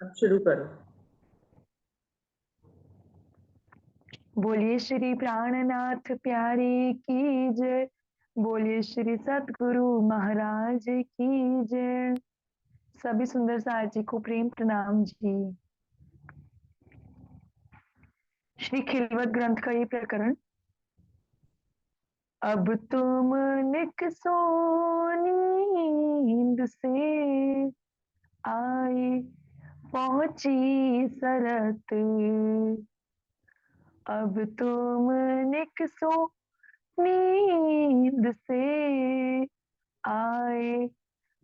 अब शुरू करो। बोलिए श्री प्राणनाथ प्यारे की जय। बोलिए श्री सतगुरु महाराज की जय। सभी सुंदर सार जी को प्रेम प्रणाम जी। श्री खिलवत ग्रंथ का ये प्रकरण। अब तुम निकसो नींद से आए, पहुंची सरत। अब तुम निकसो नींद से आए,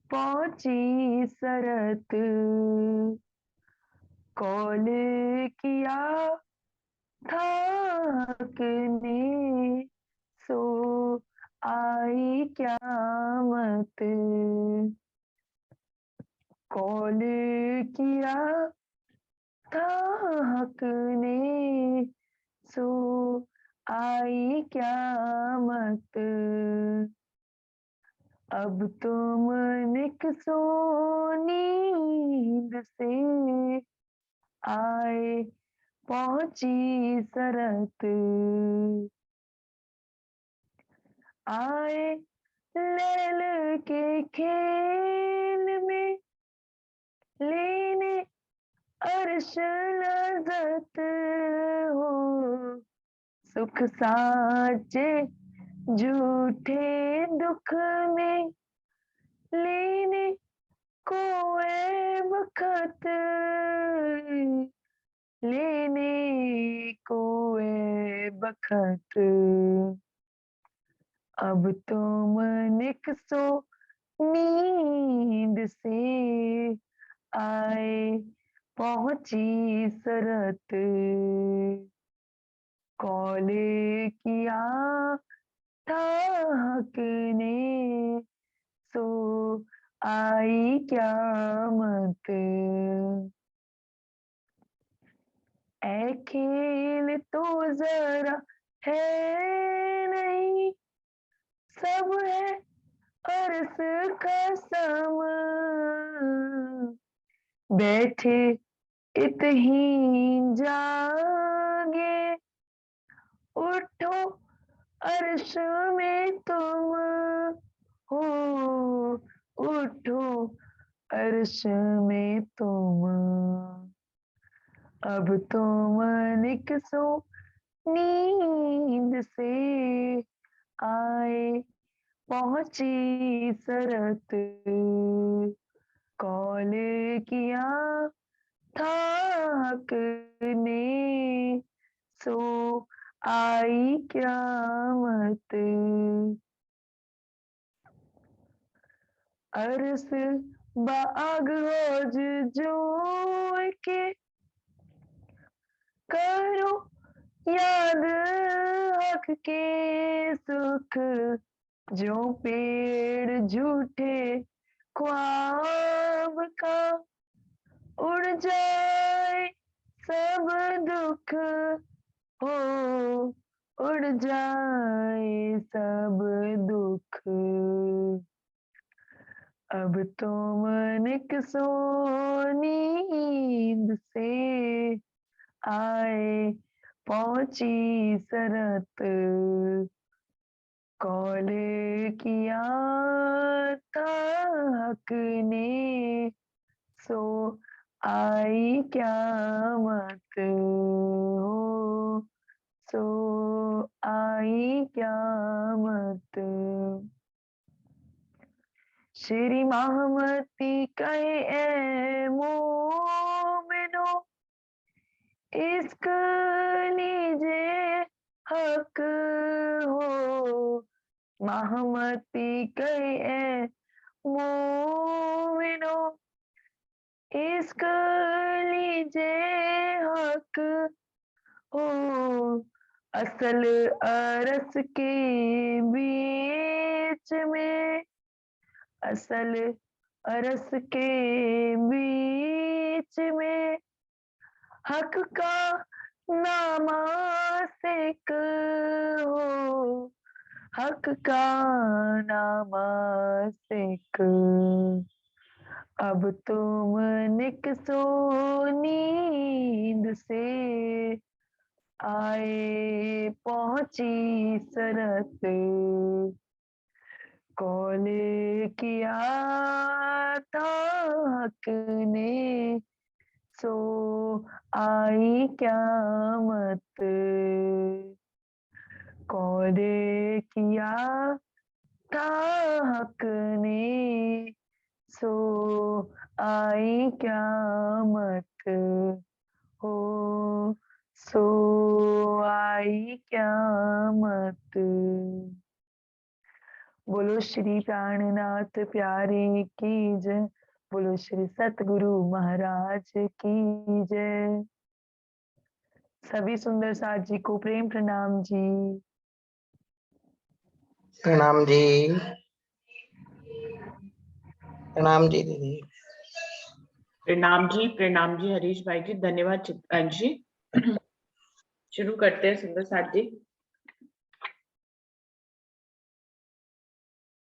पहुंची सरत। कॉल किया थाकने, सो आई क्यामत। कॉल किया थाकने, सो आई क्यामत। अब तुम निकसो नींद से आए, पहुंची सरत। आए लैल के खेल में, लेने अर्श लज़्ज़त हो। सुख साचे झूठे दुख में, लेने को बखत। लेने को बखत। अब तुम निकसो नींद से आए, पहुंची सरत। कॉल किया थाकने, सो आई क्यामत। ऐ खेल तो जरा है नहीं, सब है अर्स का सम। बैठे इत ही जागे, उठो अर्श में तुम हो। उठो अर्श में तुम। अब तुम निकसो नींद से आए, पहुंची सरत। कॉल किया थाकने, सो आई क्यामत। अरस बाग होज जो के, करो याद हक के सुख। जो पेड़ झूठे ख्वाब का, उड़ जाए सब दुख हो। उड़ जाए सब दुख। अब तुम निकसो नींद से आए, पहुंची सरत। कॉल किया थाकने, सो आई क्यामत हो। सो आई क्यामत। श्री महामती कहे ए मोमिनो, इश्क लीजिए हक हो। महामती कहे ए मोमिनो, इश्क लीजिए हक हो। असल अरस के बीच में, असल अरस के बीच में, हक का नामासिक हो। हक का नामासिक। अब तुम निकसो नींद से आए पहुंची सरत, कौले किया था हक ने सो आई क्यामत, कौले किया था हक ने सो आई क्यामत, हो सो आई क्यामत। बोलो श्री प्राणनाथ प्यारे की जय, बोलो श्री सतगुरु महाराज की जय। सभी सुंदर साथ जी को प्रेम प्रणाम जी। प्रणाम जी। प्रणाम जी दीदी। प्रणाम जी हरीश भाई जी, धन्यवाद चित्रांश जी। शुरू करते हैं सुंदर साथ जी।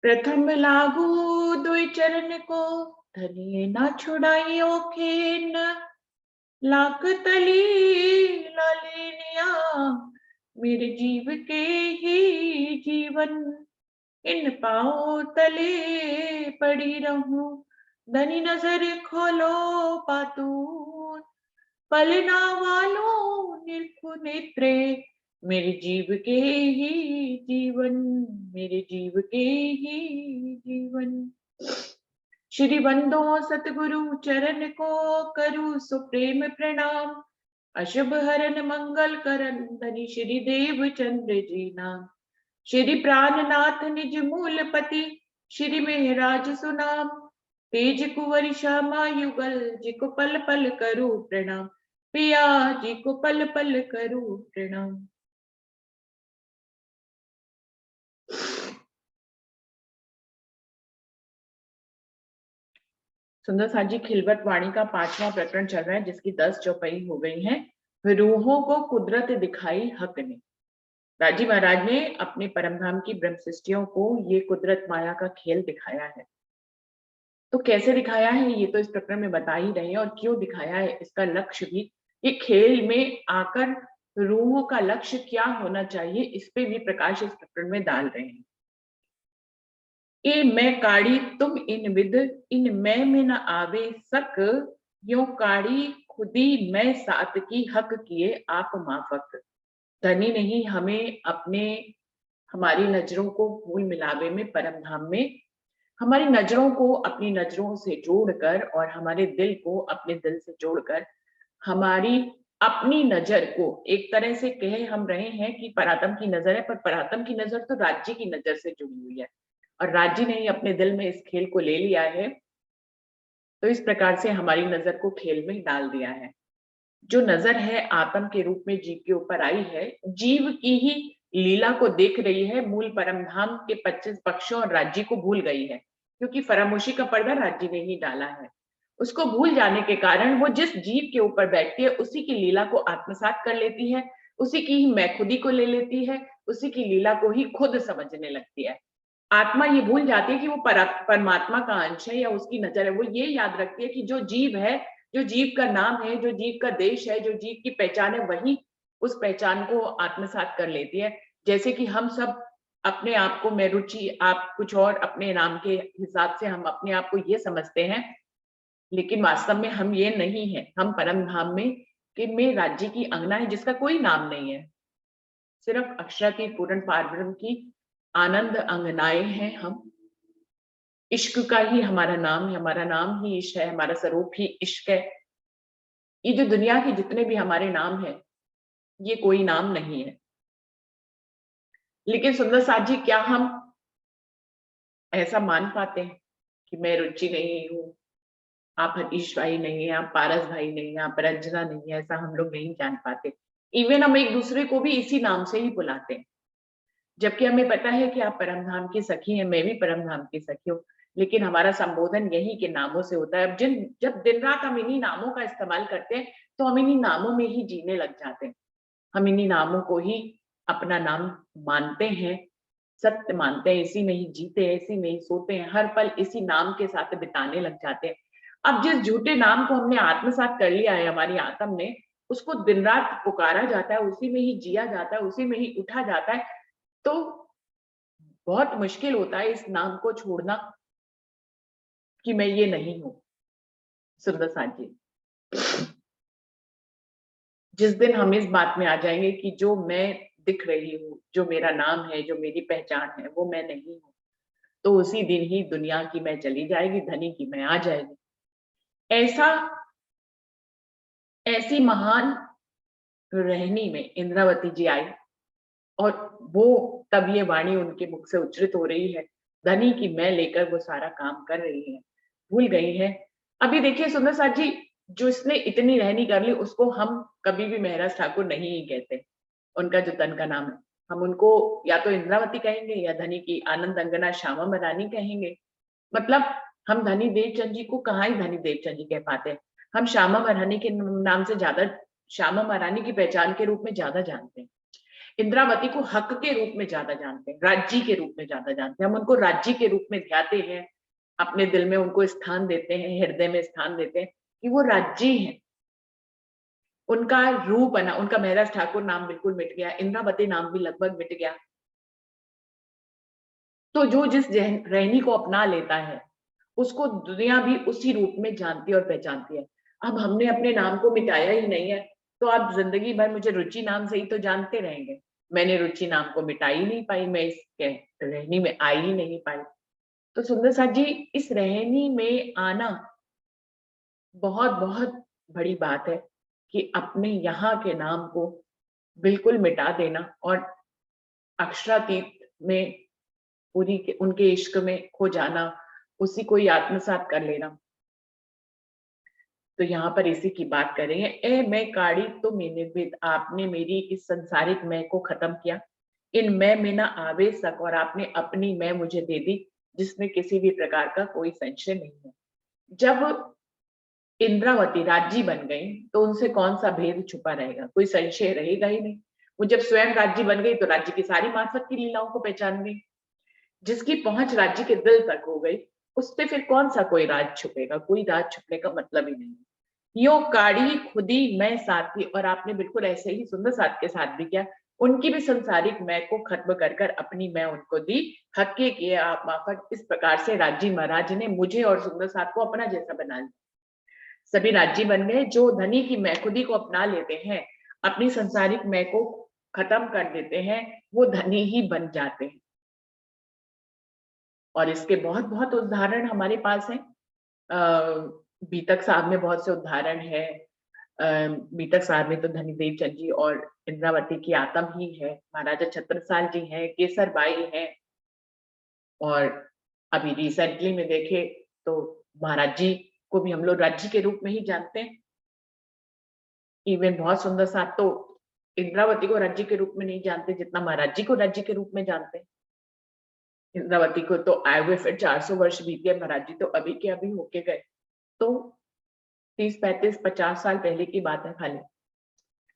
प्रथम लागू दुई चरण को, धनी ना छुड़ाइयो खेन, लाख तली लालिनिया मेरे जीव के ही जीवन, इन पाओ तले पड़ी रहूं, धनी नजर खोलो पातून, पलना वालों निरखु नेत्रे मेरे जीव के ही जीवन, मेरे जीव के ही जीवन। श्री बंदो सतगुरु चरण को करु सुप्रेम प्रणाम, अशुभ हरन मंगल करन धनी श्री देव चंद्र जी नाम, श्री प्राणनाथ निज मूल पति श्री मेहराज सुनाम, तेज कुंवर श्यामा युगल जिको पल पल करू प्रणाम, पिया जी को पल पल करू प्रणाम। सुंदर साथ जी खिलवत वाणी का 5वां प्रकरण चल रहा है, जिसकी 10 चौपाई हो गई हैं। रूहों को कुदरत दिखाई हक ने। राजी महाराज ने अपने परमधाम की ब्रह्म सृष्टियों को ये कुदरत माया का खेल दिखाया है। तो कैसे दिखाया है ये तो इस प्रकरण में बता ही रहे हैं, और क्यों दिखाया है इसका लक्ष्य भी, ये खेल में आकर रूहों का लक्ष्य क्या होना चाहिए इस पे भी प्रकाश इस प्रकरण में डाल रहे हैं। ए मैं काड़ी तुम इन विद, इन मैं में न आवे सक, यो काड़ी खुदी मैं सात की हक किए आप माफक। धनी नहीं हमें अपने हमारी नजरों को भूल मिलावे में परम धाम में, हमारी नजरों को अपनी नजरों से जोड़कर और हमारे दिल को अपने दिल से जोड़कर, हमारी अपनी नजर को एक तरह से कहे हम रहे हैं कि परात्म की नजर है, पर परात्म की नजर तो राज्य की नजर से जुड़ी हुई है, और राज्य ने ही अपने दिल में इस खेल को ले लिया है। तो इस प्रकार से हमारी नजर को खेल में डाल दिया है। जो नजर है आत्म के रूप में जीव के ऊपर आई है, जीव की ही लीला को देख रही है, मूल परमधाम के 25 पक्षों और राज्य को भूल गई है, क्योंकि फरामोशी का पर्दा राज्य ने ही डाला है। उसको भूल जाने के कारण वो जिस जीव के ऊपर बैठती है उसी की लीला को आत्मसात कर लेती है, उसी की ही मैं खुदी को ले लेती है, उसी की लीला को ही खुद समझने लगती है। आत्मा ये भूल जाती है कि वो परमात्मा का अंश है या उसकी नजर है। वो ये याद रखती है कि जो जीव है, जो जीव का नाम है, जो जीव का देश है, जो जीव की पहचान है, वही उस पहचान को आत्मसात कर लेती है। जैसे कि हम सब अपने आप को, मैं रुचि, आप कुछ और अपने नाम के हिसाब से हम अपने आप को ये समझते हैं, लेकिन वास्तव में हम ये नहीं है। हम परम धाम में कि में राज्य की अंगना है जिसका कोई नाम नहीं है, सिर्फ अक्षरा की पूर्ण पारब्रह्म की आनंद अंगनाएं हैं हम। इश्क का ही हमारा नाम है, हमारा नाम ही इश्क है, हमारा स्वरूप ही इश्क है। ये जो दुनिया के जितने भी हमारे नाम हैं, ये कोई नाम नहीं है। लेकिन सुंदर साथ जी, क्या हम ऐसा मान पाते हैं कि मैं रुचि नहीं हूँ, आप हरीश भाई नहीं है, आप पारस भाई नहीं है, आप रंजना नहीं है? ऐसा हम लोग नहीं जान पाते। इवन हम एक दूसरे को भी इसी नाम से ही बुलाते हैं, जबकि हमें पता है कि आप परमधाम की सखी हैं, मैं भी परमधाम की सखी हूँ, लेकिन हमारा संबोधन यही के नामों से होता है। अब जब दिन रात हम इन्हीं नामों का इस्तेमाल करते हैं, तो हम इन्हीं नामों में ही जीने लग जाते हैं। हम इन्हीं नामों को ही अपना नाम मानते हैं, सत्य मानते हैं, इसी में ही जीते हैं, इसी में ही सोते हैं, हर पल इसी नाम के साथ बिताने लग जाते हैं। अब जिस झूठे नाम को हमने आत्मसात कर लिया है हमारी आत्म ने, उसको दिन रात पुकारा जाता है, उसी में ही जिया जाता है, उसी में ही उठा जाता है, तो बहुत मुश्किल होता है इस नाम को छोड़ना कि मैं ये नहीं हूं। सुंदर साथ जी, जिस दिन हम इस बात में आ जाएंगे कि जो मैं दिख रही हूँ, जो मेरा नाम है, जो मेरी पहचान है, वो मैं नहीं हूँ, तो उसी दिन ही दुनिया की मैं चली जाएगी, धनी की मैं आ जाएगी। ऐसी महान रहनी में इंद्रावती जी आई, और वो तब ये वाणी उनके मुख से उच्चरित हो रही है, धनी की मैं लेकर वो सारा काम कर रही है, भूल गई है। अभी देखिए सुंदर साथ जी, जो इसने इतनी रहनी कर ली उसको हम कभी भी महाराज ठाकुर नहीं ही कहते, उनका जो तन का नाम है, हम उनको या तो इंद्रावती कहेंगे या धनी की आनंद अंगना श्यामा महारानी कहेंगे। मतलब हम धनी देवचंद जी को कहाँ ही धनी देवचंद जी कह पाते हैं, हम श्यामा महारानी के नाम से ज्यादा, श्यामा महारानी की पहचान के रूप में ज्यादा जानते हैं, इंद्रावती को हक के रूप में ज्यादा जानते हैं, राज्य के रूप में ज्यादा जानते हैं, हम उनको राज्य के रूप में ध्याते हैं, अपने दिल में उनको स्थान देते हैं, हृदय में स्थान देते हैं कि वो राज्य है। उनका रूप है ना, उनका महाराज ठाकुर नाम बिल्कुल मिट गया, इंद्रावती नाम भी लगभग मिट गया। तो जो जिस रहनी को अपना लेता है उसको दुनिया भी उसी रूप में जानती और पहचानती है। अब हमने अपने नाम को मिटाया ही नहीं है, तो आप जिंदगी भर मुझे रुचि नाम से ही तो जानते रहेंगे। मैंने रुचि नाम को मिटा ही नहीं पाई, मैं इस रहनी में आ ही नहीं पाई। तो सुंदर साथ जी, इस रहनी में आना बहुत बहुत बड़ी बात है कि अपने यहाँ के नाम को बिल्कुल मिटा देना और अक्षरातीत में पूरी उनके इश्क में खो जाना, उसी को ही आत्मसात कर लेना। तो यहाँ पर इसी की बात करेंगे। ए मैं काड़ी तो मैंने भेद, आपने मेरी इस संसारिक मैं को खत्म किया, इन मैं में ना आवे सक, और आपने अपनी मैं मुझे दे दी जिसमें किसी भी प्रकार का कोई संशय नहीं है। जब इंद्रावती राज्य बन गई तो उनसे कौन सा भेद छुपा रहेगा, कोई संशय रहेगा ही नहीं। वो जब स्वयं राज्य बन गई तो राज्य की सारी मार्फत की लीलाओं को पहचान गई। जिसकी पहुंच राज्य के दिल तक हो गई उससे फिर कौन सा कोई राज छुपेगा, कोई राज छुपने का मतलब ही नहीं। यो काड़ी खुदी मैं साथी, और आपने बिल्कुल ऐसे ही सुंदर साथ के साथ भी किया, उनकी भी संसारिक मैं को खत्म कर कर अपनी मैं उनको दी, हक्के किए आप माफक। इस प्रकार से राज्य महाराज ने मुझे और सुंदर साथ को अपना जैसा बना लिया। सभी राज्य बन गए। जो धनी की मैं खुदी को अपना लेते हैं, अपनी संसारिक मैं को खत्म कर देते हैं, वो धनी ही बन जाते हैं। और इसके बहुत बहुत उदाहरण हमारे पास हैं। बीतक साहब में बहुत से उदाहरण है। बीतक साहब में तो धनी देवचंद जी और इंद्रावती की आत्म ही है, महाराजा छत्रसाल जी हैं, केसर बाई हैं, और अभी रिसेंटली में देखे तो महाराज जी को भी हम लोग राज्य के रूप में ही जानते हैं। इवन बहुत सुंदर साथ तो इंद्रावती को राज्य के रूप में नहीं जानते जितना महाराज जी को राज्य के रूप में जानते हैं। इंद्रावती को तो आए हुए फिर 400 वर्ष बीत गए, महाराज जी तो अभी के अभी होके गए, तो 30, 35, 50 साल पहले की बात है खाली।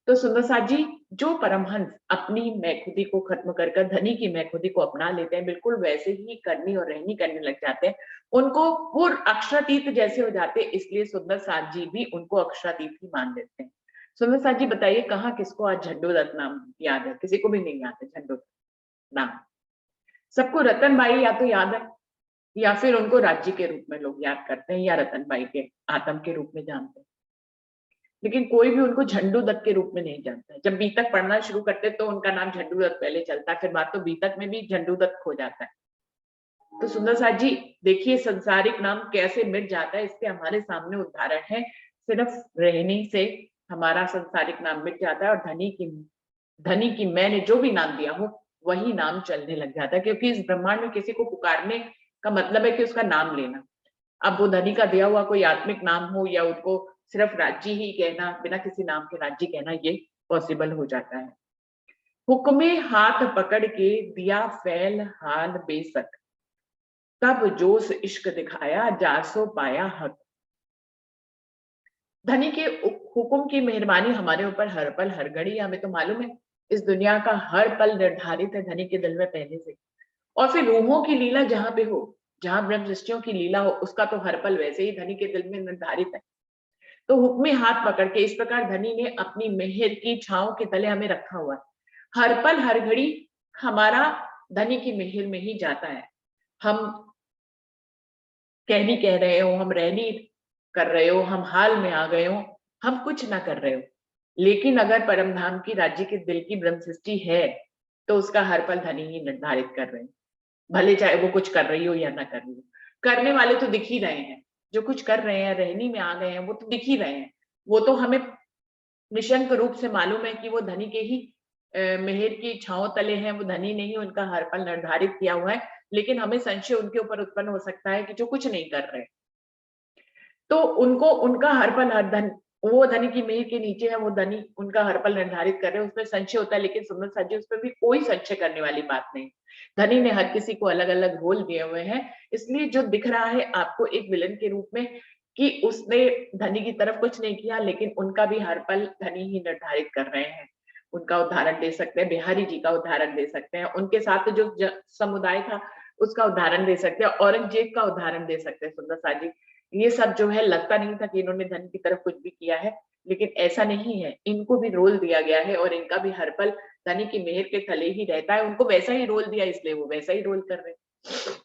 तो सुंदर साथ जी, जो परमहंस अपनी मैं खुदी को खत्म कर कर धनी की मैं खुदी को अपना लेते हैं, बिल्कुल वैसे ही करनी और रहनी करने लग जाते हैं, उनको वो अक्षरातीत जैसे हो जाते हैं, इसलिए सुंदर साथ जी भी उनको अक्षरातीत ही मान लेते हैं। सुंदर साथ जी बताइए, कहाँ किसको आज झंडू दत्त नाम याद है? किसी को भी नहीं याद है झंडू नाम। सबको रतन बाई या तो याद है, या फिर उनको राज्य के रूप में लोग याद करते हैं, या रतन बाई के आत्म के रूप में जानते हैं, लेकिन कोई भी उनको झंडू दत्त के रूप में नहीं जानता है। जब बीतक पढ़ना शुरू करते तो उनका नाम झंडू दत्त पहले चलता है, फिर बात तो बीतक में भी झंडू दत्त खो जाता है। तो सुंदर साथ जी देखिए, संसारिक नाम कैसे मिट जाता है, इसके हमारे सामने उदाहरण है। सिर्फ रहने से हमारा संसारिक नाम मिट जाता है, और धनी की मैंने जो भी नाम दिया हो वही नाम चलने लग जाता है, क्योंकि इस ब्रह्मांड में किसी को पुकारने का मतलब है कि उसका नाम लेना। अब वो धनी का दिया हुआ कोई आत्मिक नाम हो, या उनको सिर्फ राज्य ही कहना, बिना किसी नाम के राज्य कहना, ये पॉसिबल हो जाता है। हुक्मे हाथ पकड़ के दिया फैल हाल बेसक, तब जोश इश्क दिखाया जासो पाया हक। धनी के हुक्म की मेहरबानी हमारे ऊपर हर पल हर घड़ी, हमें तो मालूम है इस दुनिया का हर पल निर्धारित है धनी के दिल में पहले से। और फिर रूहों की लीला जहां पे हो, जहां ब्रह्म सृष्टियों की लीला हो उसका तो हर पल वैसे ही धनी के दिल में निर्धारित है। तो हुक्म हाथ पकड़ के इस प्रकार धनी ने अपनी मेहर की छांव के तले हमें रखा हुआ है। हर पल हर घड़ी हमारा धनी की मेहर में ही जाता है। हम कहनी कह रहे हो, हम रहनी कर रहे हो, हम हाल में आ गए हो, हम कुछ ना कर रहे हो, लेकिन अगर परम धाम की राज्य के दिल की ब्रह्म सृष्टि है तो उसका हर पल धनी ही निर्धारित कर रहे हैं। भले चाहे वो कुछ कर रही हो या ना कर रही हो, करने वाले तो दिख ही रहे हैं। जो कुछ कर रहे हैं, रहनी में आ गए हैं, वो तो दिख ही रहे हैं। वो तो हमें निशंक रूप से मालूम है कि वो धनी के ही मेहर की छांव तले हैं, वो धनी नहीं उनका हर पल निर्धारित किया हुआ है। लेकिन हमें संशय उनके ऊपर उत्पन्न हो सकता है कि जो कुछ नहीं कर रहे, तो उनको उनका हर पल हर धन, वो धनी की मेहर के नीचे है, वो धनी उनका हर पल निर्धारित कर रहे हैं, उसमें संशय होता है। लेकिन सुंदर साथ जी उसमें भी कोई संशय करने वाली बात नहीं। धनी ने हर किसी को अलग अलग रोल दिए हुए हैं, इसलिए जो दिख रहा है आपको एक विलन के रूप में कि उसने धनी की तरफ कुछ नहीं किया, लेकिन उनका भी हर पल धनी ही निर्धारित कर रहे हैं। उनका उदाहरण दे सकते हैं, बिहारी जी का उदाहरण दे सकते हैं, उनके साथ जो समुदाय था उसका उदाहरण दे सकते हैं, औरंगजेब का उदाहरण दे सकते हैं सुंदर साथ जी। ये सब जो है लगता नहीं था कि इन्होंने धन की तरफ कुछ भी किया है, लेकिन ऐसा नहीं है, इनको भी रोल दिया गया है और इनका भी हर पल धनी की मेहर के तले ही रहता है। उनको वैसा ही रोल दिया, इसलिए वो वैसा ही रोल कर रहे हैं।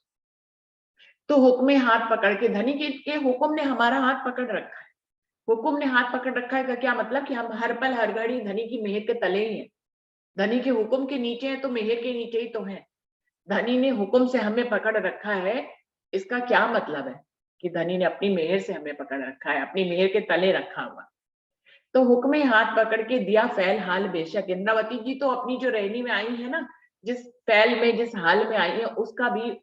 तो हुक्म हाथ पकड़ के, धनी के हुक्म ने हमारा हाथ पकड़ रखा है। हुक्म ने हाथ पकड़ रखा है का क्या मतलब कि हम हर पल हर घड़ी धनी की मेहर के तले ही हैं। धनी के हुक्म के नीचे है तो मेहर के नीचे ही तो है। धनी ने हुक्म से हमें पकड़ रखा है, इसका क्या मतलब है कि धनी ने अपनी मेहर से हमें पकड़ रखा है, अपनी मेहर के तले रखा हुआ। तो हुक्म हाथ पकड़ के दिया फैल हाल बेशक। इंद्रावती जी तो अपनी जो रहनी में आई है ना, जिस फैल में जिस हाल में आई है, उसका भी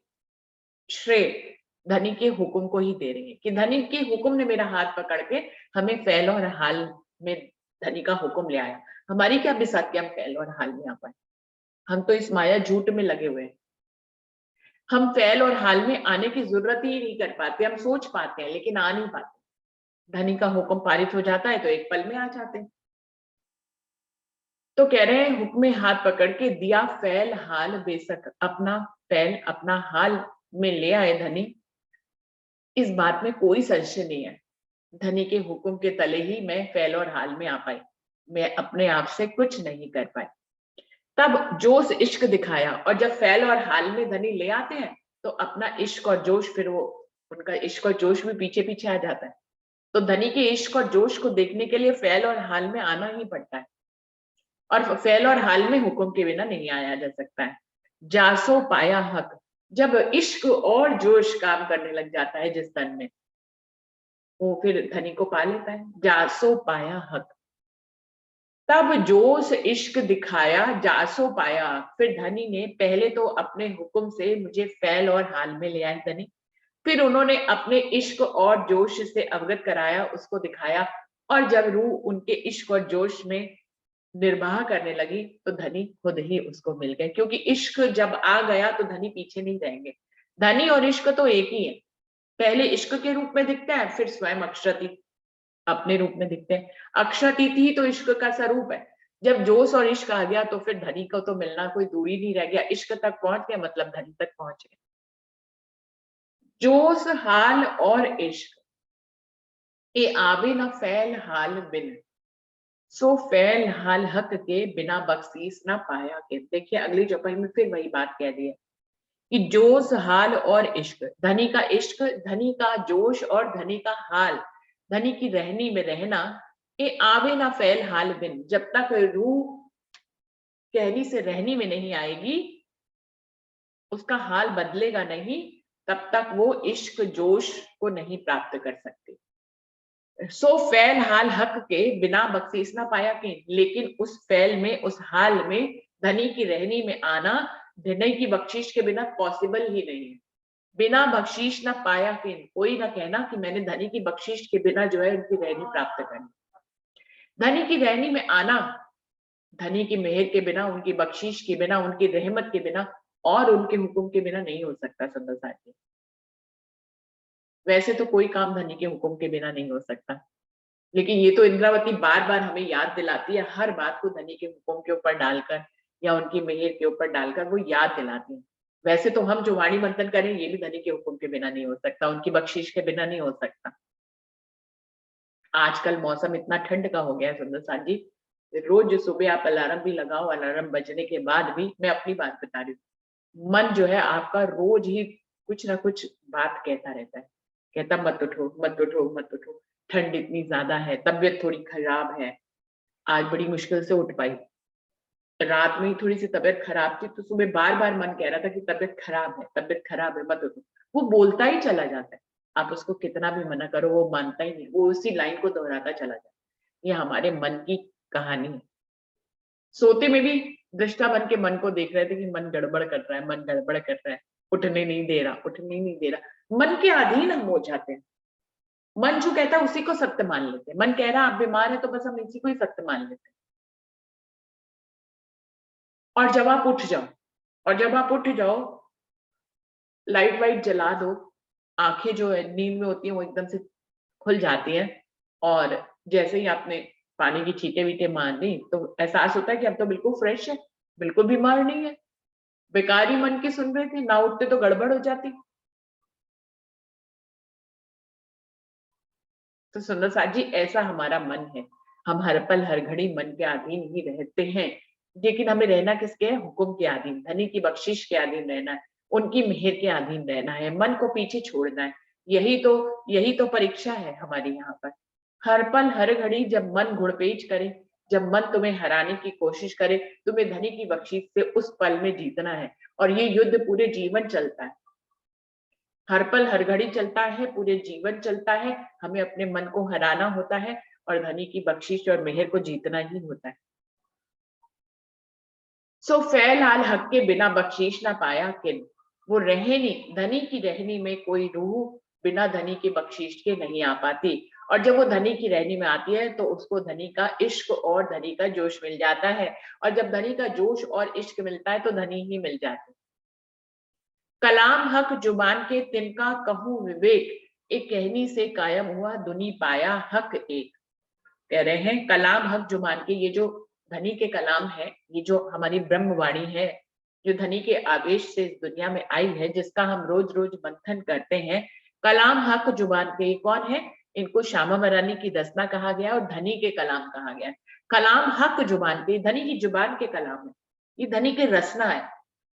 श्रेय धनी के हुक्म को ही दे रही है कि धनी के हुक्म ने मेरा हाथ पकड़ के हमें फैल और हाल में धनी का हुक्म ले आया। हमारी क्या बिसात कि हम फैल और हाल में आ पाए। हम तो इस माया झूठ में लगे हुए हैं। हम फैल और हाल में आने की जरूरत ही नहीं कर पाते, हम सोच पाते हैं लेकिन आ नहीं पाते। धनी का हुक्म पारित हो जाता है तो एक पल में आ जाते हैं। तो कह रहे हैं हुक्म हाथ पकड़ के दिया फैल हाल बेशक। अपना फैल अपना हाल में ले आए धनी, इस बात में कोई संशय नहीं है। धनी के हुक्म के तले ही मैं फैल और हाल में आ पाई, मैं अपने आप से कुछ नहीं कर पाई। तब जोश इश्क दिखाया, और जब फैल और हाल में धनी ले आते हैं तो अपना इश्क और जोश, फिर वो उनका इश्क और जोश भी पीछे पीछे आ जाता है। तो धनी के इश्क और जोश को देखने के लिए फैल और हाल में आना ही पड़ता है, और फैल और हाल में हुक्म के बिना नहीं आया जा सकता है। जासो पाया हक, जब इश्क और जोश काम करने लग जाता है जिस तन में, वो फिर धनी को पा लेता है। जासो पाया हक, तब जोश इश्क दिखाया जासो पाया। फिर धनी ने पहले तो अपने हुक्म से मुझे फैल और हाल में ले आए धनी, फिर उन्होंने अपने इश्क और जोश से अवगत कराया, उसको दिखाया। और जब रूह उनके इश्क और जोश में निर्वाह करने लगी तो धनी खुद ही उसको मिल गए, क्योंकि इश्क जब आ गया तो धनी पीछे नहीं जाएंगे। धनी और इश्क तो एक ही है, पहले इश्क के रूप में दिखता है, फिर स्वयं अक्षरातीत अपने रूप में दिखते हैं। अक्षरातीत ही तो इश्क का स्वरूप है। जब जोश और इश्क आ गया तो फिर धनी को तो मिलना कोई दूरी नहीं रह गया, इश्क तक पहुंच गया मतलब धनी तक पहुंच गया। जोश हाल और इश्क ए आवे न फैल हाल बिन, सो फैल हाल हक के बिना बख्शीश ना पाया के। देखिए अगली चौपाई में फिर वही बात कह दी है कि जोश हाल और इश्क, धनी का इश्क, धनी का जोश और धनी का हाल, धनी की रहनी में रहना, ये आवे ना फैल हाल बिन, जब तक रूह कहनी से रहनी में नहीं आएगी, उसका हाल बदलेगा नहीं, तब तक वो इश्क जोश को नहीं प्राप्त कर सकती। सो फैल हाल हक के बिना बख्शीश ना पाया के, लेकिन उस फैल में उस हाल में धनी की रहनी में आना धनी की बख्शीश के बिना पॉसिबल ही नहीं है। बिना बख्शीश ना पाया के, कोई ना कहना कि मैंने धनी की बख्शीश के बिना जो है उनकी रहनी प्राप्त करनी। धनी की रहनी में आना धनी की मेहर के बिना, उनकी बख्शीश के बिना, उनकी रहमत के बिना और उनके हुक्म के बिना नहीं हो सकता सुंदर साथी। वैसे तो कोई काम धनी के हुक्म के बिना नहीं हो सकता, लेकिन ये तो इंद्रावती बार बार हमें याद दिलाती है, हर बात को धनी के हुक्म के ऊपर डालकर या उनकी मेहर के ऊपर डालकर वो याद दिलाती है। वैसे तो हम जो वाणी मंथन करें ये भी धनी के हुक्म के बिना नहीं हो सकता, उनकी बख्शिश के बिना नहीं हो सकता। आजकल मौसम इतना ठंड का हो गया है सुंदर साथ जी, रोज सुबह आप अलार्म भी लगाओ, अलार्म बजने के बाद भी, मैं अपनी बात बता रही हूँ, मन जो है आपका रोज ही कुछ ना कुछ बात कहता रहता है, कहता मत उठो मत उठो मत उठो, ठंड इतनी ज्यादा है, तबीयत थोड़ी खराब है, आज बड़ी मुश्किल से उठ पाई, रात में ही थोड़ी सी तबीयत खराब थी तो सुबह बार बार मन कह रहा था कि तबीयत खराब है मत उठो, वो बोलता ही चला जाता है, आप उसको कितना भी मना करो वो मानता ही नहीं, वो उसी लाइन को दोहराता चला जाता है। ये हमारे मन की कहानी है। सोते में भी दृष्टा बन के मन को देख रहे थे कि मन गड़बड़ कर रहा है, मन गड़बड़ कर रहा है, उठने नहीं दे रहा, उठने नहीं दे रहा, मन के अधीन हम हो जाते हैं। मन जो कहता है उसी को सत्य मान लेते हैं, मन कह रहा है आप बीमार है तो बस हम इसी को ही सत्य मान लेते हैं। और जब आप उठ जाओ, लाइट वाइट जला दो, आंखें जो है नींद में होती हैं वो एकदम से खुल जाती हैं, और जैसे ही आपने पानी की छींटे वीटे मार दी तो एहसास होता है कि अब तो बिल्कुल फ्रेश है, बिल्कुल बीमार नहीं है। बेकार ही मन की सुन रहे थे, ना उठते तो गड़बड़ हो जाती। तो सुंदर साथ जी ऐसा हमारा मन है, हम हर पल हर घड़ी मन के अधीन ही रहते हैं, लेकिन हमें रहना किसके है? हुक्म के अधीन, धनी की बख्शिश के अधीन रहना है, उनकी मेहर के अधीन रहना है, मन को पीछे छोड़ना है। यही तो परीक्षा है हमारी यहाँ पर। हर पल हर घड़ी जब मन घुड़पेच करे, जब मन तुम्हें हराने की कोशिश करे, तुम्हें धनी की बख्शिश से उस पल में जीतना है, और ये युद्ध पूरे जीवन चलता है, हर पल हर घड़ी चलता है, पूरे जीवन चलता है। हमें अपने मन को हराना होता है और धनी की बख्शिश और मेहर को जीतना ही होता है। सो फैल हाल हक के बिना बख्शीश ना पाया किन, वो रहनी धनी की रहनी में कोई रूह बिना धनी की बख्शीश के नहीं आ पाती, और जब वो धनी की रहनी में आती है तो उसको धनी का इश्क और धनी का जोश मिल जाता है, और जब धनी का जोश और इश्क मिलता है तो धनी ही मिल जाती है। कलाम हक जुबान के तिनका कहूं विवेक, एक कहनी से कायम हुआ दुनी पाया हक एक। कह रहे हैं कलाम हक जुबान के, ये जो धनी के कलाम है, ये जो हमारी ब्रह्मवाणी है, जो धनी के आवेश से इस दुनिया में आई है, जिसका हम रोज रोज मंथन करते हैं, कलाम हक जुबान के, ये कौन है? इनको श्यामा महारानी की दसना कहा गया और धनी के कलाम कहा गया। कलाम हक जुबान के, धनी की जुबान के कलाम है, ये धनी के रसना है।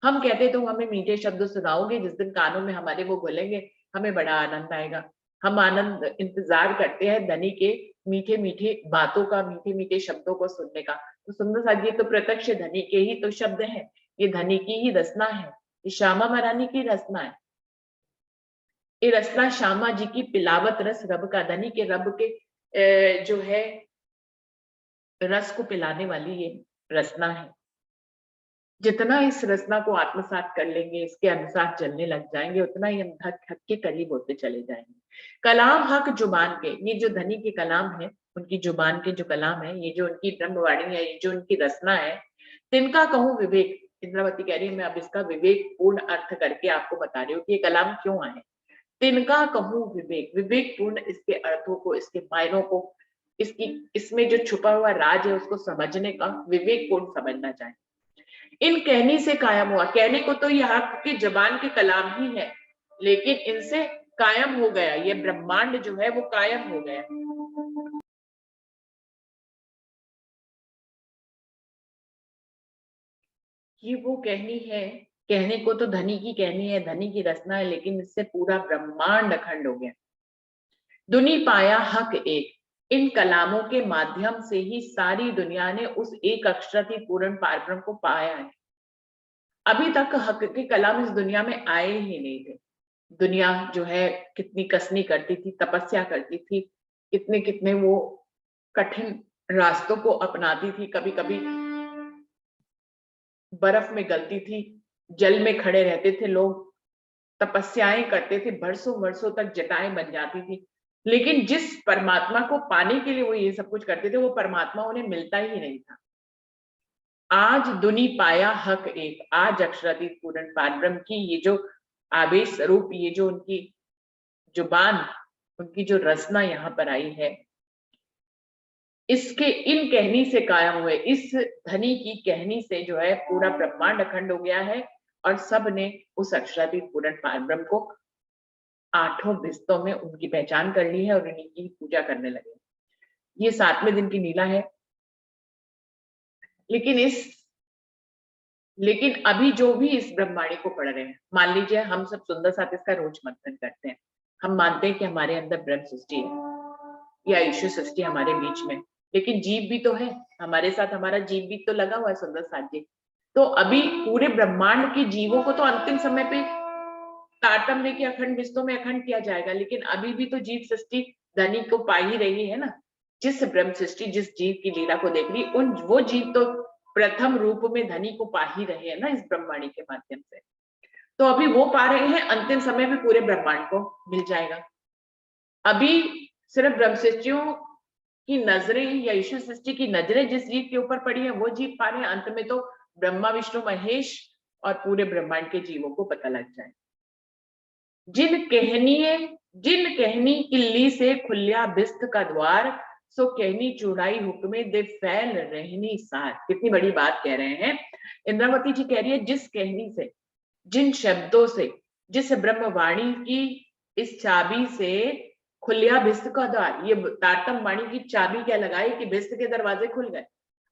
हम कहते तो हमें मीठे शब्द सुनाओगे, जिस दिन कानों में हमारे वो बोलेंगे हमें बड़ा आनंद आएगा। हम आनंद इंतजार करते हैं धनी के मीठे मीठे बातों का, मीठे मीठे शब्दों को सुनने का। तो सुंदर साथ ये तो प्रत्यक्ष धनी के ही तो शब्द हैं, ये धनी की ही रचना है, ये श्यामा महारानी की रचना है। ये रचना श्यामा जी की पिलावत रस रब का, धनी के रब के जो है रस को पिलाने वाली ये रचना है। जितना इस रचना को आत्मसात कर लेंगे, इसके अनुसार चलने लग जाएंगे, उतना ही हम हक के करीब होते चले जाएंगे। कलाम हक जुबान के, ये जो धनी के कलाम है, उनकी जुबान के जो कलाम है, ये जो उनकी ब्रह्मवाणी है, ये जो उनकी रचना है, तिनका कहूं विवेक। इंद्रावती कह रही है मैं अब इसका विवेक पूर्ण अर्थ करके आपको बता रही हूँ कि ये कलाम क्यों आए। तिनका कहूं विवेक, विवेक पूर्ण इसके अर्थों को, इसके मायनों को, इसमें जो छुपा हुआ राज है उसको समझने का विवेक पूर्ण समझना चाहिए। इन कहनी से कायम हुआ, कहने को तो ये आपकी जबान के कलाम ही है, लेकिन इनसे कायम हो गया, ये ब्रह्मांड जो है वो कायम हो गया। ये वो कहनी है, कहने को तो धनी की कहनी है, धनी की रचना है, लेकिन इससे पूरा ब्रह्मांड अखंड हो गया। दुनी पाया हक एक, इन कलामों के माध्यम से ही सारी दुनिया ने उस एक अक्षराती पूर्ण पारब्रह्म को पाया है। अभी तक हक के कलाम इस दुनिया में आए ही नहीं थे। दुनिया जो है कितनी कसनी करती थी, तपस्या करती थी, कितने कितने वो कठिन रास्तों को अपनाती थी, कभी कभी बर्फ में गलती थी, जल में खड़े रहते थे लोग, तपस्याएं करते थे, बरसों वर्षों तक जटाएं बन जाती थी, लेकिन जिस परमात्मा को पाने के लिए वो ये सब कुछ करते थे, वो परमात्मा उन्हें मिलता ही नहीं था। आज दुनी पाया हक एक, आज अक्षरातीत पूर्ण पारब्रह्म की ये जो आवेश स्वरूप, ये जो उनकी जुबान, उनकी जो रचना यहाँ पर आई है, इसके इन कहनी से कायम हुए, इस धनी की कहनी से जो है पूरा ब्रह्मांड अखंड हो गया है, और सब ने उस अक्षरातीत पूर्ण पारब्रह्म को 8 भिस्तों में उनकी पहचान कर ली है और उन्हीं की पूजा करने लगे। ये 7वें दिन की लीला है। लेकिन अभी जो भी इस ब्रह्मवाणी को पढ़ रहे हैं, मान लीजिए हम सब सुंदर साथ इसका रोज मंथन करते हैं, हम मानते हैं कि हमारे अंदर ब्रह्म सृष्टि है या ईश्वर सृष्टि हमारे बीच में, लेकिन जीव भी तो है हमारे साथ, हमारा जीव भी तो लगा हुआ है सुंदर साथ जी। तो अभी पूरे ब्रह्मांड के जीवों को तो अंतिम समय पे तारतम्य के अखंड विस्तों में अखंड किया जाएगा, लेकिन अभी भी तो जीव सृष्टि धनी को पा ही रही है ना। जिस ब्रह्म सृष्टि जिस जीव की लीला को देख रही उन वो जीव तो प्रथम रूप में धनी को पा ही रहे हैं ना इस ब्रह्मवाणी के माध्यम से। तो अभी वो पा रहे हैं, अंतिम समय में पूरे ब्रह्मांड को मिल जाएगा। अभी सिर्फ ब्रह्म सृष्टियों की नजरें या ईश्वर सृष्टि की नजरें जिस जीव के ऊपर पड़ी है वो जीव पा रहे हैं, अंत में तो ब्रह्मा विष्णु महेश और पूरे ब्रह्मांड के जीवों को पता लग जाए। जिन कहनी किल्ली से खुलिया बिस्त का द्वार, सो कहनी चुड़ाई हुक्मे दे फैल रहनी सार। कितनी बड़ी बात कह रहे हैं। इंद्रावती जी कह रही है जिस कहनी से, जिन शब्दों से, जिस ब्रह्मवाणी की इस चाबी से खुलिया भिस्त का द्वार, ये तारतम वाणी की चाबी क्या लगाई कि भिस्त के दरवाजे खुल गए,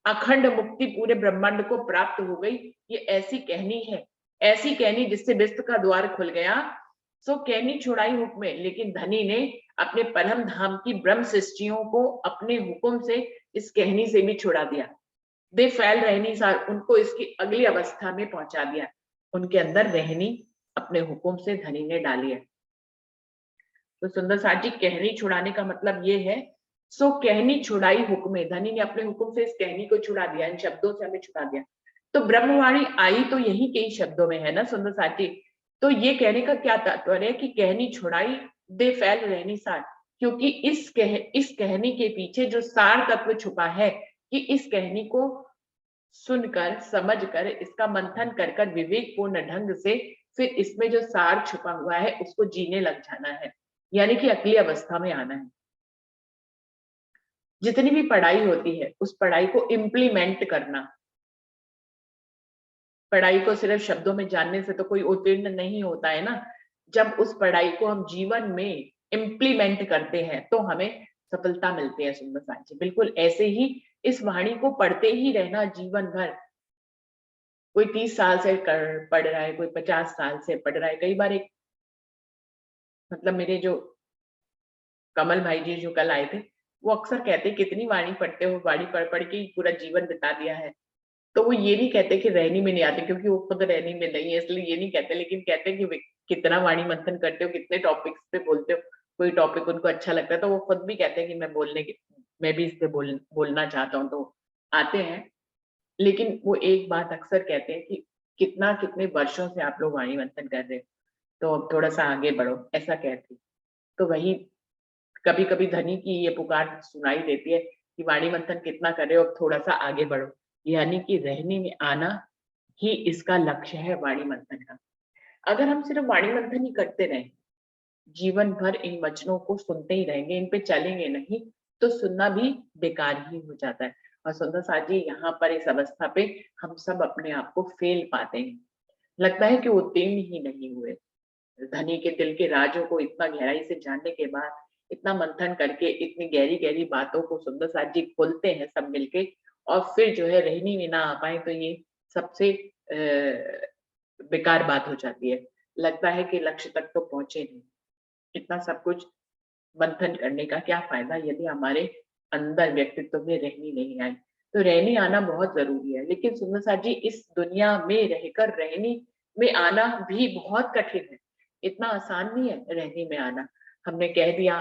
अखंड मुक्ति पूरे ब्रह्मांड को प्राप्त हो गई। ये ऐसी कहनी है, ऐसी कहनी जिससे भिस्त का द्वार खुल गया। सो कहनी छुड़ाई हुक्म में, लेकिन धनी ने अपने परम धाम की ब्रह्म सृष्टियों को अपने हुक्म से इस कहनी से भी छुड़ा दिया। दे फैल रहनी सार, उनको इसकी अगली अवस्था में पहुंचा दिया। उनके अंदर रहनी अपने हुक्म से धनी ने डाली है। तो सुंदर साथ जी कहनी छुड़ाने का मतलब ये है, सो कहनी छुड़ाई हुक्म, धनी ने अपने हुक्म से इस कहनी को छुड़ा दिया, इन शब्दों से हमें छुड़ा दिया। तो ब्रह्मवाणी आई तो यही कई शब्दों में है ना सुंदर साथ जी। तो ये कहने का क्या तात्पर्य है कि कहनी छुड़ाई दे फैल रहनी सार, क्योंकि इस कहनी के पीछे जो सार तत्व छुपा है कि इस कहनी को सुनकर समझकर इसका मंथन कर कर विवेकपूर्ण ढंग से फिर इसमें जो सार छुपा हुआ है उसको जीने लग जाना है, यानी कि अगली अवस्था में आना है। जितनी भी पढ़ाई होती है उस पढ़ाई को इम्प्लीमेंट करना, पढ़ाई को सिर्फ शब्दों में जानने से तो कोई उत्तीर्ण नहीं होता है ना। जब उस पढ़ाई को हम जीवन में इम्प्लीमेंट करते हैं तो हमें सफलता मिलती है सुंदर साथ जी। बिल्कुल ऐसे ही इस वाणी को पढ़ते ही रहना जीवन भर। कोई 30 साल से पढ़ रहा है, कोई 50 साल से पढ़ रहा है। कई बार एक मतलब मेरे जो कमल भाई जी जो कल आए थे, वो अक्सर कहते कितनी वाणी पढ़ते हो, वाणी पढ़ पढ़ के ही पूरा जीवन बिता दिया है। तो वो ये नहीं कहते कि रहनी में नहीं आते, क्योंकि वो खुद रहनी में नहीं है इसलिए ये नहीं कहते, लेकिन कहते हैं कि कितना वाणी मंथन करते हो, कितने टॉपिक्स पे बोलते हो। कोई टॉपिक उनको अच्छा लगता है तो वो खुद भी कहते हैं कि मैं भी इस पे बोलना चाहता हूँ, तो आते हैं। लेकिन वो एक बात अक्सर कहते हैं कि कितने वर्षों से आप लोग वाणी मंथन कर रहे हो, तो अब थोड़ा सा आगे बढ़ो, ऐसा कहती। तो वही कभी कभी धनी की ये पुकार सुनाई देती है कि वाणी मंथन कितना कर रहे हो, अब थोड़ा सा आगे बढ़ो, यानी कि रहने में आना ही इसका लक्ष्य है वाणी मंथन का। अगर हम सिर्फ वाणी मंथन ही करते रहें, जीवन भर इन वचनों को सुनते ही रहेंगे, इन पे चलेंगे नहीं, तो सुनना भी बेकार ही हो जाता है। और सुंदर साथ जी यहाँ पर इस अवस्था पे हम सब अपने आप को फेल पाते हैं, लगता है कि उत्तीर्ण ही नहीं हुए। धनी के दिल के राजों को इतना गहराई से जानने के बाद, इतना मंथन करके इतनी गहरी गहरी बातों को सुंदर साथ जी खोलते हैं सब मिलके, और फिर जो है रहनी में ना आ पाए तो ये सबसे बेकार बात हो जाती है। लगता है कि लक्ष्य तक तो पहुंचे नहीं, इतना सब कुछ मंथन करने का क्या फायदा यदि हमारे अंदर व्यक्तित्व में रहनी नहीं आई। तो रहनी आना बहुत जरूरी है, लेकिन सुंदर साथ जी इस दुनिया में रहकर रहनी में आना भी बहुत कठिन है, इतना आसान नहीं है रहनी में आना। हमने कह दिया,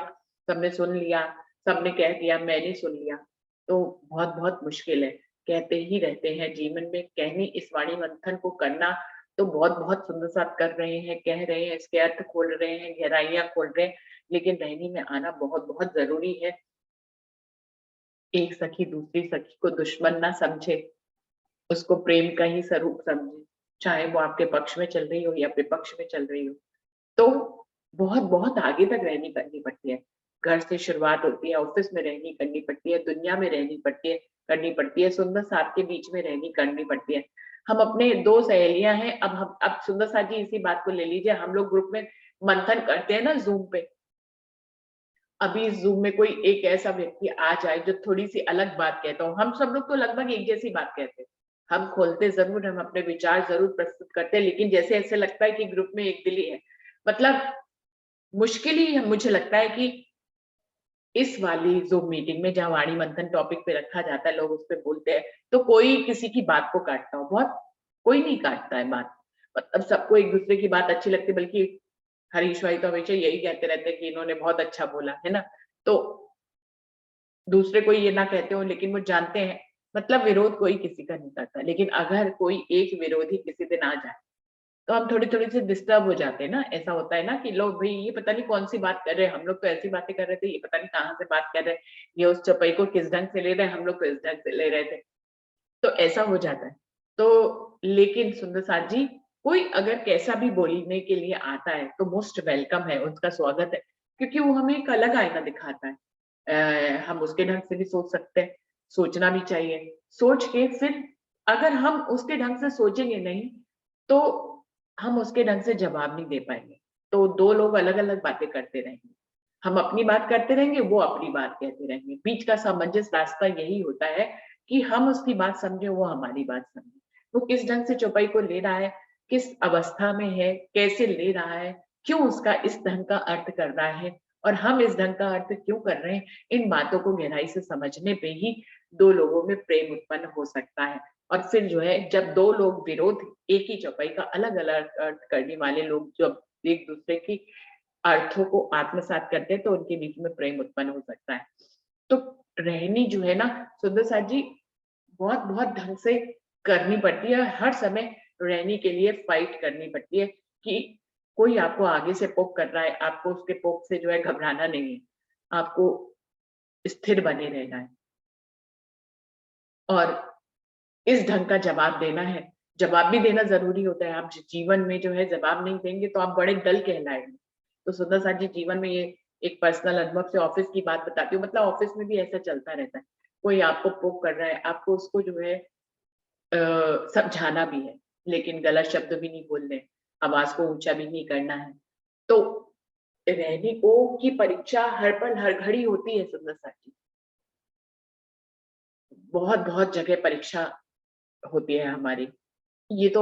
सबने सुन लिया, सबने कह दिया, मैंने सुन लिया, तो बहुत बहुत मुश्किल है। कहते ही रहते हैं जीवन में, कहनी इस वाणी मंथन को करना तो बहुत बहुत सुंदर साथ कर रहे हैं, कह रहे हैं, इसके अर्थ खोल रहे हैं, गहराइयां खोल रहे हैं, लेकिन रहनी में आना बहुत बहुत जरूरी है। एक सखी दूसरी सखी को दुश्मन ना समझे, उसको प्रेम का ही स्वरूप समझे, चाहे वो आपके पक्ष में चल रही हो या विपक्ष में चल रही हो। तो बहुत बहुत आगे तक रहनी करनी पड़ती है। घर से शुरुआत होती है, ऑफिस में रहनी करनी पड़ती है, दुनिया में रहनी करनी पड़ती है, सुंदर साथ के बीच में रहनी करनी पड़ती है। हम अपने 2 सहेलियां हैं, अब सुंदर सा जी इसी बात को ले लीजिए, हम लोग ग्रुप में मंथन करते हैं ना जूम पे। अभी इस जूम में कोई एक ऐसा व्यक्ति आ जाए जो थोड़ी सी अलग बात कहता हो, हम सब लोग तो लगभग एक जैसी बात कहते हैं, हम खोलते जरूर, हम अपने विचार जरूर प्रस्तुत करते हैं, लेकिन जैसे ऐसे लगता है कि ग्रुप में एक दिली है। मतलब मुश्किल ही मुझे लगता है कि इस वाली जूम मीटिंग में जहाँ वाणी मंथन टॉपिक पे रखा जाता है, लोग उस पर बोलते हैं, तो कोई किसी की बात को काटता हो, बहुत कोई नहीं काटता है बात, मतलब सबको एक दूसरे की बात अच्छी लगती है, बल्कि हरीश भाई तो हमेशा यही कहते रहते हैं कि इन्होंने बहुत अच्छा बोला है ना, तो दूसरे कोई ये ना कहते हो, लेकिन वो जानते हैं, मतलब विरोध कोई किसी का नहीं करता, लेकिन अगर कोई एक विरोधी किसी दिन आ जाए तो हम थोड़ी थोड़ी सी डिस्टर्ब हो जाते हैं ना। ऐसा होता है ना कि लोग भाई ये पता नहीं कौन सी बात कर रहे हैं, हम लोग तो ऐसी बातें कर रहे थे, ये पता नहीं कहाँ से बात कर रहे हैं, ये उस चौपाई को किस ढंग से ले रहे हैं, हम लोग तो इस ढंग से ले रहे थे, तो ऐसा हो जाता है। तो लेकिन सुंदर साथ जी, कोई अगर कैसा भी बोलने के लिए आता है तो मोस्ट वेलकम है, उसका स्वागत है, क्योंकि वो हमें एक अलग आईना दिखाता है। हम उसके ढंग से भी सोच सकते हैं, सोचना भी चाहिए, सोच के फिर अगर हम उसके ढंग से सोचेंगे नहीं तो हम उसके ढंग से जवाब नहीं दे पाएंगे, तो 2 लोग अलग अलग बातें करते रहेंगे, हम अपनी बात करते रहेंगे, वो अपनी बात कहते रहेंगे, बीच का सामंजस्य रास्ता यही होता है कि हम उसकी बात समझे, वो हमारी बात समझे, वो किस ढंग से चौपाई को ले रहा है, किस अवस्था में है, कैसे ले रहा है, क्यों उसका इस ढंग का अर्थ कर रहा है और हम इस ढंग का अर्थ क्यों कर रहे हैं, इन बातों को गहराई से समझने पे ही 2 लोगों में प्रेम उत्पन्न हो सकता है। और फिर जो है जब 2 लोग विरोध एक ही चौपाई का अलग अलग अर्थ करने वाले लोग जब एक दूसरे की अर्थों को आत्मसात करते हैं तो उनके बीच में प्रेम उत्पन्न हो सकता है। तो रहनी जो है ना सुंदर साथ जी, बहुत बहुत ढंग से करनी पड़ती है, हर समय रहने के लिए फाइट करनी पड़ती है कि कोई आपको आगे से पोक कर रहा है, आपको उसके पोक से जो है घबराना नहीं है, आपको स्थिर बने रहना है और इस ढंग का जवाब देना है। जवाब भी देना जरूरी होता है, आप जीवन में जो है जवाब नहीं देंगे तो आप बड़े डल कहलाएंगे। तो सुंदर साथ जी जीवन में ये एक पर्सनल अनुभव से ऑफिस की बात बताती हूँ, मतलब ऑफिस में भी ऐसा चलता रहता है, कोई आपको पोक कर रहा है, आपको उसको जो है समझाना भी है, लेकिन गलत शब्द भी नहीं बोलने, आवाज को ऊंचा भी नहीं करना है। तो रहने को की परीक्षा हर पल हर घड़ी होती है सुंदर साथ जी, बहुत बहुत जगह परीक्षा होती है हमारी। ये तो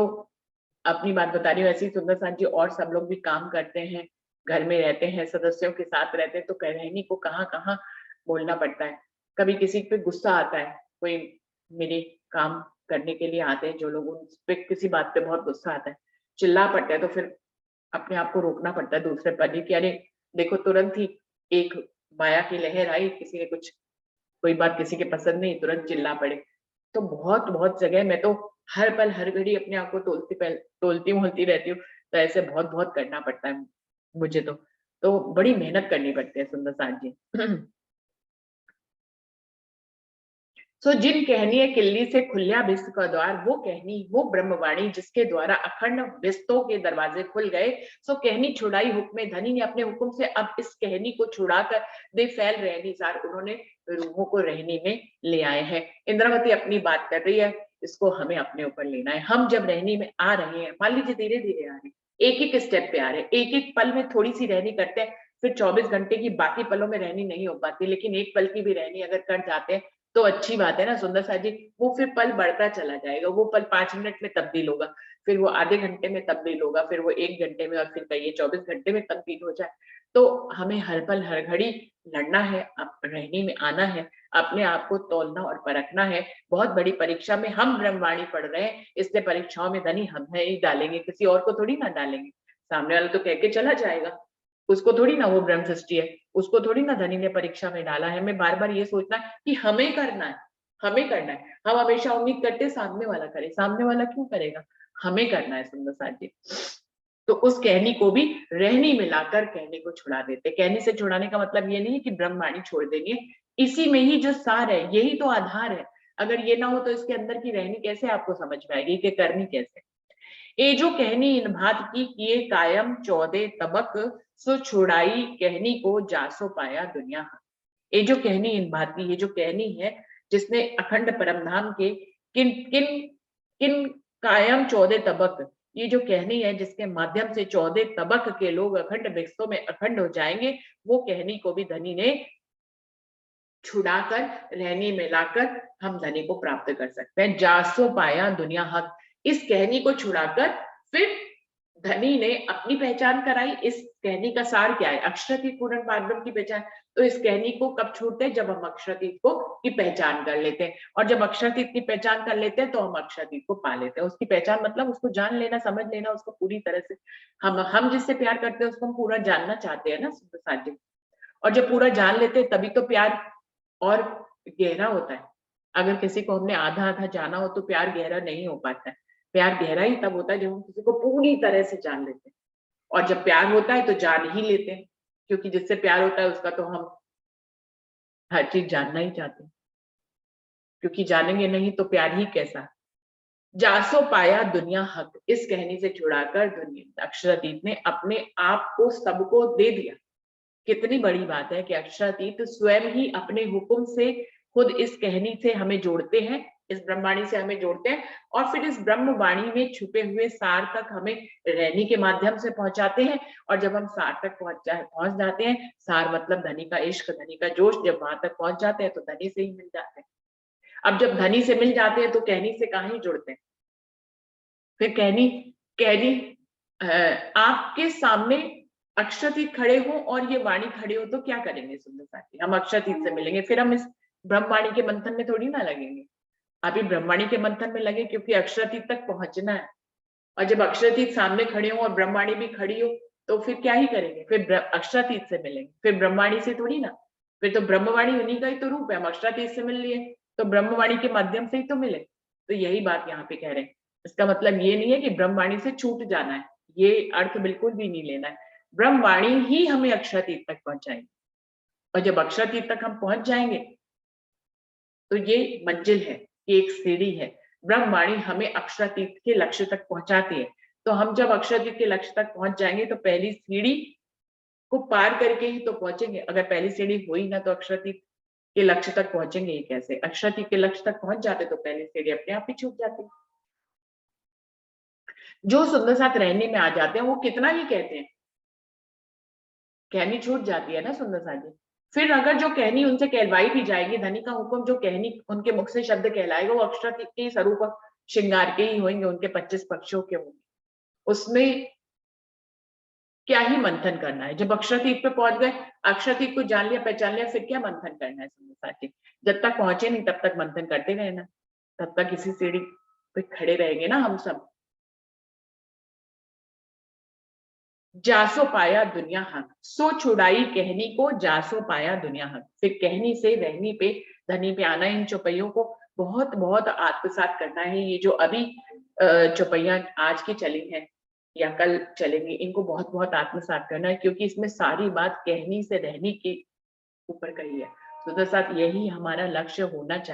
अपनी बात बता रही हूँ, ऐसी सुंदर साथ जी और सब लोग भी काम करते हैं, घर में रहते हैं, सदस्यों के साथ रहते हैं, तो कहनी को कहाँ कहाँ बोलना पड़ता है। कभी किसी पे गुस्सा आता है, कोई मेरे काम करने के लिए आते हैं जो लोग, उन पे किसी बात पे बहुत गुस्सा आता है, चिल्ला पड़ता है, तो फिर अपने आप को रोकना पड़ता है दूसरे पल कि अरे देखो, तुरंत ही एक माया की लहर आई, किसी ने कुछ कोई बात किसी के पसंद नहीं, तुरंत चिल्ला पड़े। तो बहुत बहुत जगह मैं तो हर पल हर घड़ी अपने आप को तोलती मोलती रहती हूँ, तो ऐसे बहुत बहुत करना पड़ता है मुझे तो बड़ी मेहनत करनी पड़ती है सुंदर साथ जी। सो जिन कहनी किल्ली से खुलिया विश्व का द्वार, वो कहनी वो ब्रह्मवाणी जिसके द्वारा अखंड विस्तों के दरवाजे खुल गए, सो कहनी छुड़ाई हुक्म धनी ने अपने हुक्म से, अब इस कहनी को छुड़ाकर दे फैल रहनी सार, उन्होंने रूहों को रहनी में ले आए हैं। इंद्रावती अपनी बात कर रही है, इसको हमें अपने ऊपर लेना है। हम जब रहनी में आ रहे हैं, मान लीजिए धीरे धीरे आ रहे हैं, एक एक स्टेप पे आ रहे हैं, एक एक पल में थोड़ी सी रहनी करते हैं, फिर 24 घंटे की बाकी पलों में रहनी नहीं हो पाती, लेकिन एक पल की भी रहनी अगर कर जाते हैं तो अच्छी बात है ना सुंदर साथ जी। वो फिर पल बढ़ता चला जाएगा, वो पल 5 मिनट में तब्दील होगा, फिर वो आधे घंटे में तब्दील होगा, फिर वो 1 घंटे में, और फिर कहिए 24 घंटे में तब्दील हो जाए। तो हमें हर पल हर घड़ी लड़ना है, रहने में आना है, अपने आप को तोलना और परखना है। बहुत बड़ी परीक्षा में हम ब्रह्मवाणी पढ़ रहे हैं, इसलिए परीक्षाओं में धनी हम ही डालेंगे, किसी और को थोड़ी ना डालेंगे। सामने वाला तो कह के चला जाएगा, उसको थोड़ी ना वो ब्रह्म सृष्टि है, उसको थोड़ी ना धनी ने परीक्षा में डाला है। हमें बार बार ये सोचना है कि हमें करना है, हमें करना है। हम हमेशा उम्मीद करते हैं सामने वाला करे, सामने वाला क्यों करेगा, हमें करना है सुंदर साथ जी। तो उस कहनी को भी रहनी मिलाकर कहनी को छुड़ा देते। कहनी से छुड़ाने का मतलब ये नहीं है कि ब्रह्मवाणी छोड़ देनी है, इसी में ही जो सार है, यही तो आधार है। अगर ये ना हो तो इसके अंदर की रहनी कैसे आपको समझ में आएगी कि करनी कैसे। ए जो कहनी इन भात की किए कायम 14 तबक, सो छुड़ाई कहनी को जासो पाया दुनिया। ये जो कहनी इन बात की, ये जो कहनी है जिसने अखंड परम धाम के किन किन किन कायम 14 तबक, ये जो कहनी है जिसके माध्यम से 14 तबक के लोग अखंड विश्व में अखंड हो जाएंगे, वो कहनी को भी धनी ने छुड़ाकर रहनी में लाकर हम धनी को प्राप्त कर सकते हैं। जासो पाया दुनिया हक, इस कहनी को छुड़ाकर फिर धनी ने अपनी पहचान कराई। इस कहनी का सार क्या है? अक्षरातीत पूर्ण पारब्रह्म की पहचान। तो इस कहनी को कब छोड़ते हैं? जब हम अक्षरातीत को की पहचान कर लेते हैं, और जब अक्षरातीत की पहचान कर लेते हैं तो हम अक्षरातीत को पा लेते हैं। उसकी पहचान मतलब उसको जान लेना, समझ लेना, उसको पूरी तरह से हम जिससे प्यार करते हैं उसको हम पूरा जानना चाहते हैं ना साजिद। और जब पूरा जान लेते हैं तभी तो प्यार और गहरा होता है। अगर किसी को हमने आधा आधा जाना हो तो प्यार गहरा नहीं हो पाता है। प्यार गहरा ही तब होता है जब हम किसी को पूरी तरह से जान लेते हैं, और जब प्यार होता है तो जान ही लेते हैं, क्योंकि जिससे प्यार होता है उसका तो हम हर चीज जानना ही चाहते हैं, क्योंकि जानेंगे नहीं तो प्यार ही कैसा। जासो पाया दुनिया हक, इस कहनी से छुड़ाकर दुनिया अक्षरातीत ने अपने आप को सबको दे दिया। कितनी बड़ी बात है कि अक्षरातीत स्वयं ही अपने हुक्म से खुद इस कहनी से हमें जोड़ते हैं, इस ब्रह्मवाणी से हमें जोड़ते हैं, और फिर इस ब्रह्मवाणी में छुपे हुए सार तक हमें रहनी के माध्यम से पहुंचाते हैं। और जब हम सार तक पहुंच जाते हैं, सार मतलब धनी का इश्क, धनी का जोश, जब वहां तक पहुंच जाते हैं तो धनी से ही मिल जाते हैं। अब जब धनी से मिल जाते हैं तो कहनी से कहाँ ही जुड़ते हैं। फिर कहनी कहनी आपके सामने अक्षरातीत खड़े हो और ये वाणी खड़े हो तो क्या करेंगे सुंदर साथी? हम अक्षरातीत से मिलेंगे, फिर हम इस ब्रह्मवाणी के मंथन में थोड़ी ना लगेंगे। अभी ब्रह्मवाणी के मंथन में लगे क्योंकि अक्षरातीत तक पहुंचना है। और जब अक्षरातीत सामने खड़े हो और ब्रह्मवाणी भी खड़ी हो तो फिर क्या ही करेंगे? फिर अक्षरातीत से मिलेंगे, फिर ब्रह्मवाणी से थोड़ी ना। फिर तो ब्रह्मवाणी उन्हीं का ही तो रूप है। हम अक्षरातीत से मिल लिए तो ब्रह्मवाणी के माध्यम से ही तो मिले। तो यही बात यहाँ पे कह रहे हैं। इसका मतलब ये नहीं है कि ब्रह्मवाणी से छूट जाना है, ये अर्थ बिल्कुल भी नहीं लेना है। ब्रह्मवाणी ही हमें अक्षरातीत तक पहुंचाएगी, और जब अक्षरातीत तक हम पहुंच जाएंगे तो ये मंजिल है, ये एक सीढ़ी है। ब्रह्मवाणी हमें अक्षरातीत के लक्ष्य तक पहुंचाती है। तो हम जब अक्षरातीत के लक्ष्य तक पहुंच जाएंगे तो पहली सीढ़ी को पार करके ही तो पहुंचेंगे। अगर पहली सीढ़ी हुई ना तो अक्षरातीत के लक्ष्य तक पहुंचेंगे ही कैसे? अक्षरातीत के लक्ष्य तक पहुंच जाते तो पहली सीढ़ी अपने आप ही छूट जाती। जो सुंदर साथ रहने में आ जाते हैं वो कितना ही कहते हैं, कहनी छूट जाती है ना सुंदर साथ जी। फिर अगर जो कहनी उनसे कहलवाई भी जाएगी, धनी का हुक्म जो कहनी उनके मुख से शब्द कहलाएगा वो अक्षरातीत के स्वरूप श्रृंगार के ही होंगे, उनके 25 पक्षों के होंगे। उसमें क्या ही मंथन करना है? जब अक्षरातीत पे पहुंच गए, अक्षरातीत को जान लिया, पहचान लिया, फिर क्या मंथन करना है सुंदर साथी? जब तक पहुंचे नहीं तब तक मंथन करते रहना, तब तक इसी सीढ़ी पे खड़े रहेंगे ना हम सब। जासो पाया दुनिया हक, सो छुड़ाई कहनी को जासो पाया दुनिया हक। फिर कहनी से रहनी पे, धनी पे आना। इन चौपाइयों को बहुत बहुत आत्मसात करना है। ये जो अभी चौपाइयां आज की चली हैं या कल चलेंगी, इनको बहुत बहुत आत्मसात करना है, क्योंकि इसमें सारी बात कहनी से रहनी के ऊपर कही है। तो साथ यही हमारा लक्ष्य होना चाहिए।